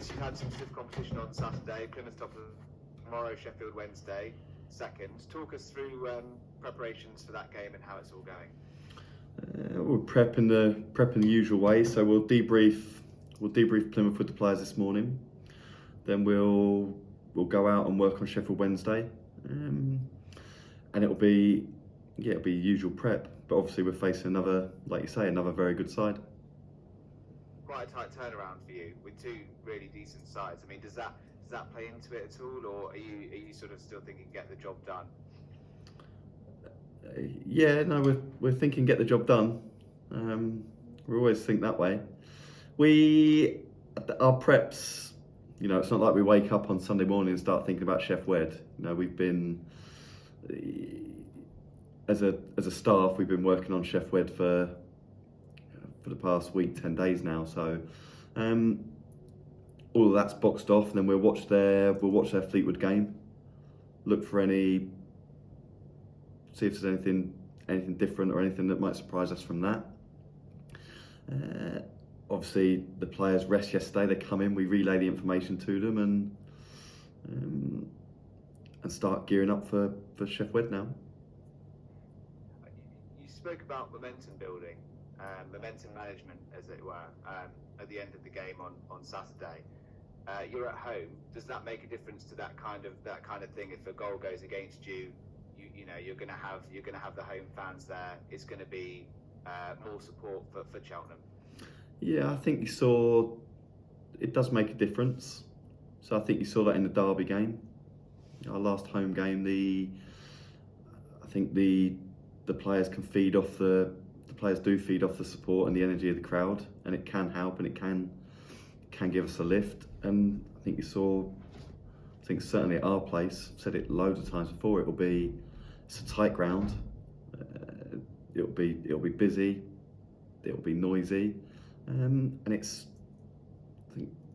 guess you've had some stiff competition on Saturday. Plymouth top of tomorrow, Sheffield Wednesday second. Talk us through preparations for that game and how it's all going. We're prepping the usual way. So we'll debrief Plymouth with the players this morning. Then we'll go out and work on Sheffield Wednesday, and it'll be usual prep. But obviously we're facing another very good side. Quite a tight turnaround for you with two really decent sides. I mean, does that play into it at all, or are you sort of still thinking get the job done? We're thinking get the job done. We always think that way. Our preps, it's not like we wake up on Sunday morning and start thinking about Chef Wed. We've been, as a staff, we've been working on Chef Wed for the past week, 10 days now. So all of that's boxed off, and then we'll watch their Fleetwood game. Look for see if there's anything different or anything that might surprise us from that. Obviously, the players rest yesterday. They come in, we relay the information to them, and start gearing up for Chef Wed now. You spoke about momentum building, momentum management, as it were, at the end of the game on Saturday. You're at home. Does that make a difference to that kind of thing? If a goal goes against you, you're going to have the home fans there. It's going to be more support for Cheltenham. Yeah, I think you saw it does make a difference. So I think you saw that in the Derby game, our last home game. I think the players can feed off the players do feed off the support and the energy of the crowd, and it can help and it can give us a lift. And I think certainly at our place, I've said it loads of times before, it's a tight ground. It'll be busy. It'll be noisy, and I think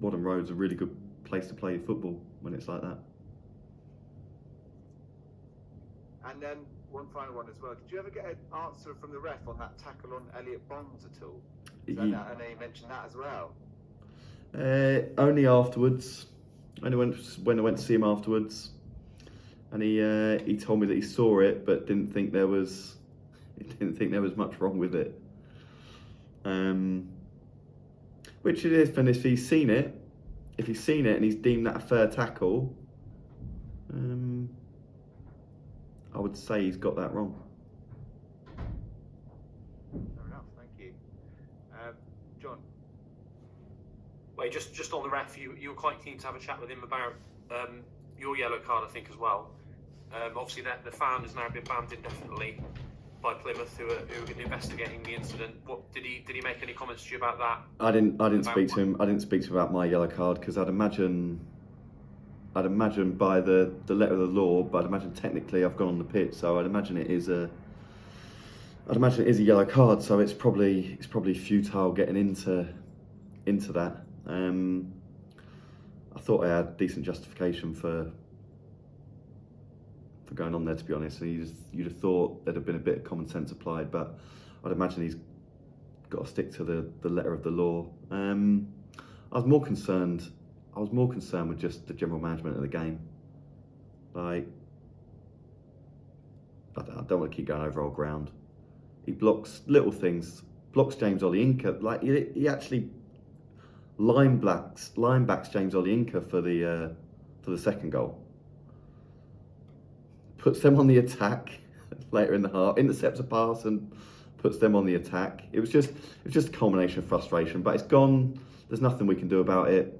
Wadham Road's a really good place to play football when it's like that. And then one final one as well. Did you ever get an answer from the ref on that tackle on Elliott Bonds at all? I know you mentioned that as well. Only afterwards. Only when I went to see him afterwards, and he told me that he saw it, but didn't think there was much wrong with it. Which it is, and if he's seen it and he's deemed that a fair tackle, I would say he's got that wrong. Fair enough, thank you. John? Well, just on the ref, you were quite keen to have a chat with him about your yellow card, I think, as well. Obviously, the fan has now been banned indefinitely by Plymouth, who are investigating the incident. What did he make any comments to you about that? I didn't speak to him. I didn't speak to him about my yellow card, because I'd imagine by the letter of the law, but I'd imagine technically I've gone on the pitch, so I'd imagine it is a yellow card. So it's probably futile getting into that. I thought I had decent justification for going on there, to be honest. And you'd have thought there'd have been a bit of common sense applied, but I'd imagine he's got to stick to the letter of the law. I was more concerned with just the general management of the game. Like, I don't want to keep going over old ground. He blocks little things, blocks James Olayinka. Like, he actually linebacks James Olayinka for the second goal. Puts them on the attack later in the half, intercepts a pass and puts them on the attack. It was just a culmination of frustration, but it's gone. There's nothing we can do about it.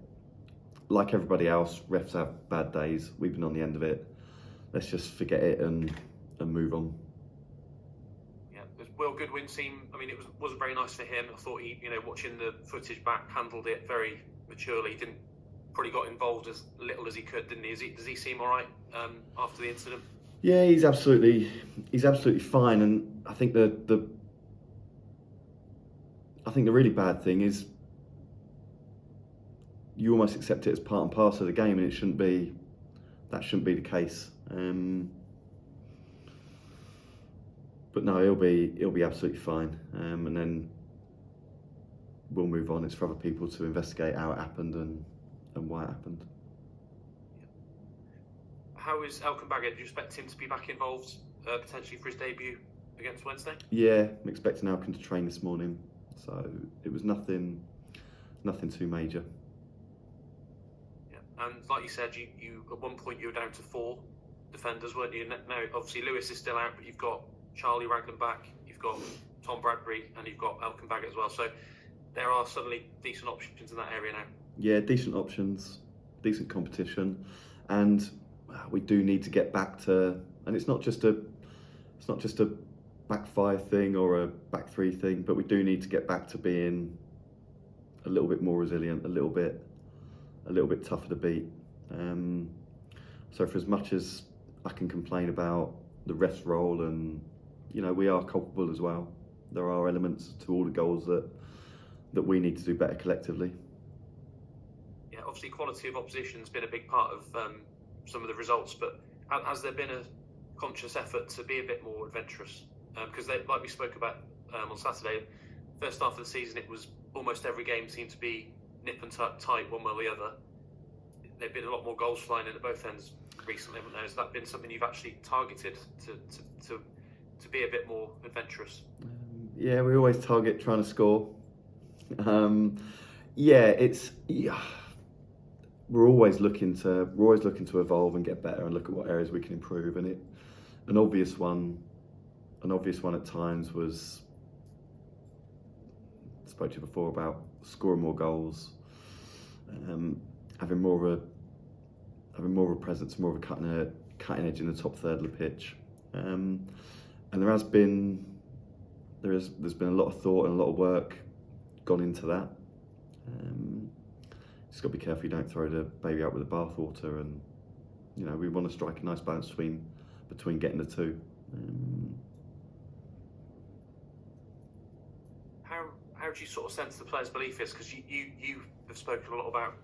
Like everybody else, refs have bad days. We've been on the end of it. Let's just forget it and move on. Yeah, Will Goodwin seemed, I mean, it wasn't very nice for him. I thought he, watching the footage back, handled it very maturely. Probably got involved as little as he could, didn't he? Does he seem all right after the incident? Yeah, he's absolutely fine. And I think the really bad thing is you almost accept it as part and parcel of the game, and that shouldn't be the case. But no, he'll be absolutely fine, and then we'll move on. It's for other people to investigate how it happened and How is Elkan Baggett? Do you expect him to be back involved potentially for his debut against Wednesday? Yeah, I'm expecting Elkan to train this morning, so it was nothing too major. Yeah, and like you said, you at one point you were down to 4 defenders, weren't you? Now, obviously, Lewis is still out, but you've got Charlie Raglan back, you've got Tom Bradbury, and you've got Elkan Baggett as well. So there are suddenly decent options in that area now. Yeah, decent options, decent competition, and we do need to get back to. And it's not just a back 5 thing or a back 3 thing, but we do need to get back to being a little bit more resilient, a little bit tougher to beat. So for as much as I can complain about the ref's role, and we are culpable as well. There are elements to all the goals that we need to do better collectively. Yeah, obviously quality of opposition has been a big part of some of the results, but has there been a conscious effort to be a bit more adventurous? Because like we spoke about on Saturday, first half of the season, it was almost every game seemed to be nip and tuck tight one way or the other. There've been a lot more goals flying in at both ends recently, haven't there? Has that been something you've actually targeted to be a bit more adventurous? Yeah, we always target trying to score. We're always looking to evolve and get better and look at what areas we can improve. And an obvious one at times was, I spoke to you before about scoring more goals, having more of a presence, more of a cutting edge in the top third of the pitch. And there's been a lot of thought and a lot of work gone into that. Just got to be careful you don't throw the baby out with the bathwater, and we want to strike a nice balance between getting the two. How do you sort of sense the players' belief is? Because you have spoken a lot about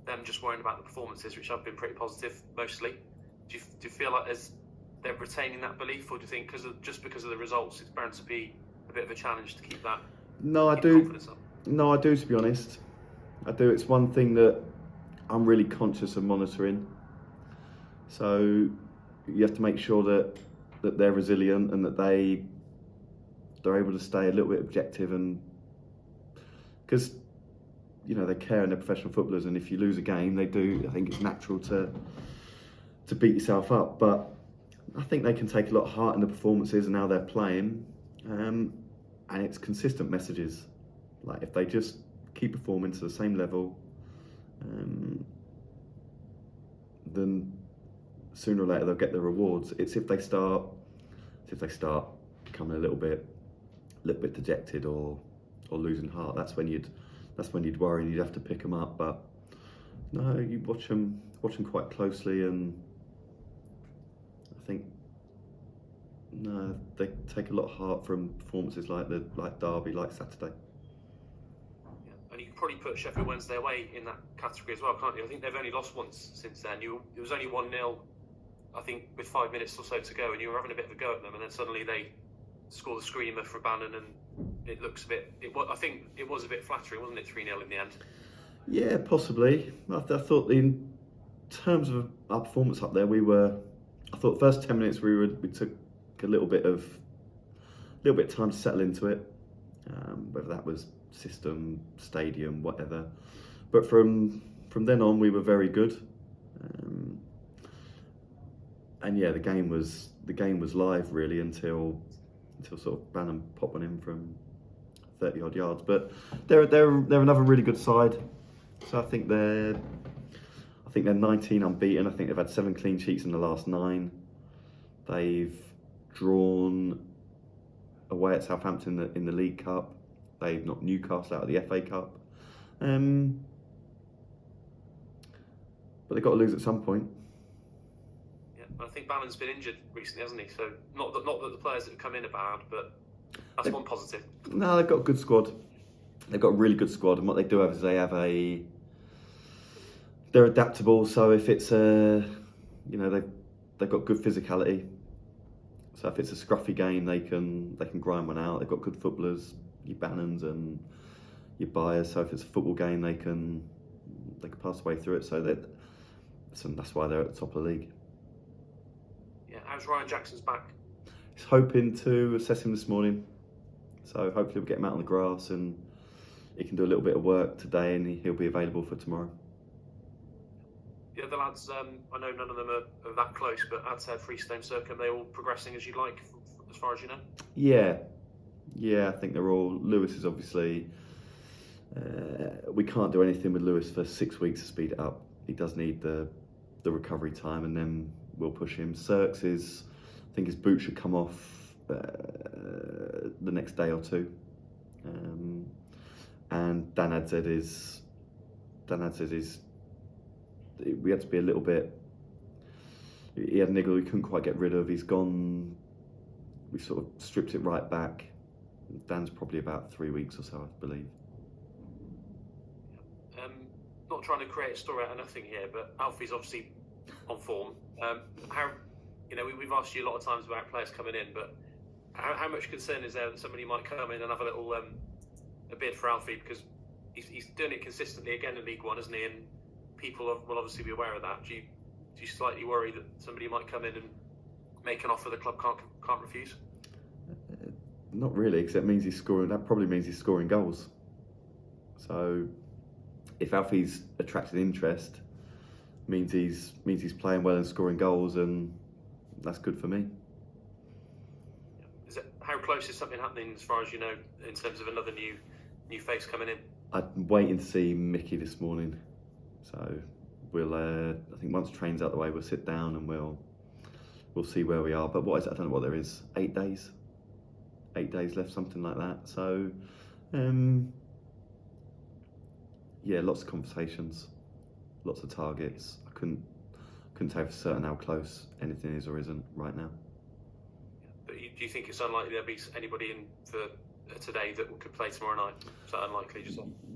them just worrying about the performances, which have been pretty positive mostly. Do you feel like they're retaining that belief, or do you think because of the results, it's bound to be a bit of a challenge to keep that? No, I do. No, I do. To be honest, I do. It's one thing that I'm really conscious of monitoring. So you have to make sure that they're resilient and that they're able to stay a little bit objective, and because they care and they're professional footballers, and if you lose a game, they do. I think it's natural to beat yourself up, but I think they can take a lot of heart in the performances and how they're playing, and it's consistent messages. Like if they just keep performing to the same level, then sooner or later they'll get their rewards. It's if they start becoming a little bit dejected or losing heart. That's when you'd worry and you'd have to pick them up. But no, you watch them quite closely, and I think they take a lot of heart from performances like Derby, like Saturday. Yeah. And you can probably put Sheffield Wednesday away in that category as well, can't you? I think they've only lost once since then. It was only 1-0, I think, with 5 minutes or so to go, and you were having a bit of a go at them, and then suddenly they score the screamer for Bannon, and it looks a bit. I think it was a bit flattering, wasn't it? 3-0 in the end. Yeah, possibly. I thought in terms of our performance up there, I thought the first 10 minutes we took a little bit of time to settle into it, whether that was system, stadium, whatever. But from then on, we were very good. And yeah, the game was live really until sort of Bannon popped one in from 30 odd yards. But they're another really good side. So I think they're 19 unbeaten. I think they've had 7 clean sheets in the last 9. They've drawn away at Southampton in the League Cup. They've knocked Newcastle out of the FA Cup. But they've got to lose at some point. I think Bannon's been injured recently, hasn't he? So not that the players that have come in are bad, but that's one positive. No, they've got a good squad. They've got a really good squad, and what they do have is they're adaptable. So if it's they've got good physicality. So if it's a scruffy game, they can grind one out. They've got good footballers, your Bannons and your Byers. So if it's a football game, they can pass their way through it. So that's why they're at the top of the league. how's Ryan Jackson's back? He's hoping to assess him this morning, so hopefully we'll get him out on the grass and he can do a little bit of work today, and he'll be available for tomorrow. The other lads, I know none of them are that close, but Adshead, Freestone, Circum, they all progressing as you'd like, as far as you know? Yeah, I think they're all. Lewis is obviously. We can't do anything with Lewis for 6 weeks to speed it up. He does need the recovery time, and then we'll push him. Cirks is, I think his boot should come off the next day or two. And Dan Adzed is. We had to be a little bit. He had a niggle we couldn't quite get rid of. He's gone. We sort of stripped it right back. Dan's probably about 3 weeks or so, I believe. Not trying to create a story out of nothing here, but Alfie's obviously on form. How, we've asked you a lot of times about players coming in, but how much concern is there that somebody might come in and have a little a bid for Alfie, because he's doing it consistently again in League One, isn't he? And people will obviously be aware of that. Do you slightly worry that somebody might come in and make an offer the club can't refuse? Not really, because that means he's scoring. That probably means he's scoring goals. So, if Alfie's attracted interest, means he's playing well and scoring goals, and that's good for me. How close is something happening, as far as you know, in terms of another new face coming in? I'm waiting to see Mickey this morning, so we'll. I think once train's out the way, we'll sit down and we'll see where we are. But what is it? I don't know what there is. 8 days. 8 days left, something like that. So, yeah, lots of conversations, lots of targets. I couldn't tell you for certain how close anything is or isn't right now. But do you think it's unlikely there'll be anybody in for today that could play tomorrow night? Is that unlikely?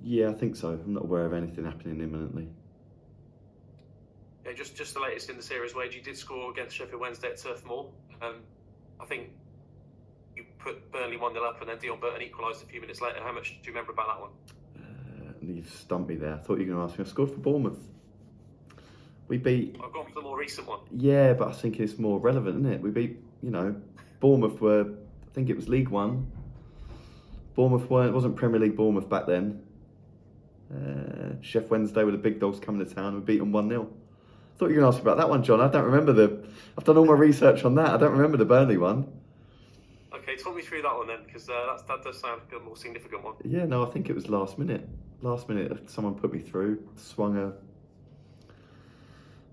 Yeah, I think so. I'm not aware of anything happening imminently. Yeah, just the latest in the series, Wade. You did score against Sheffield Wednesday at Turf Moor. I think you put Burnley 1-0 up, and then Dion Burton equalised a few minutes later. How much do you remember about that one? You've stumped me there. I thought you were going to ask me. I scored for Bournemouth. We beat. I've gone for the more recent one. Yeah, but I think it's more relevant, isn't it? We beat, Bournemouth were. I think it was League One. Bournemouth it wasn't Premier League Bournemouth back then. Sheffield Wednesday were the big dogs coming to town. We beat them 1-0. I thought you were going to ask me about that one, John. I don't remember I've done all my research on that. I don't remember the Burnley one. Okay, talk me through that one then, because that does sound like a more significant one. Yeah, no, I think it was last minute. Last minute, someone put me through, swung a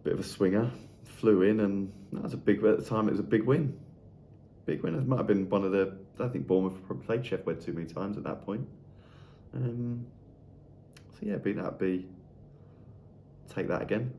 bit of a swinger, flew in, and that was at the time. It was a big win. Big win. It might have been one of the. I don't think Bournemouth probably played Sheffield Wednesday too many times at that point. So yeah, that'd be take that again.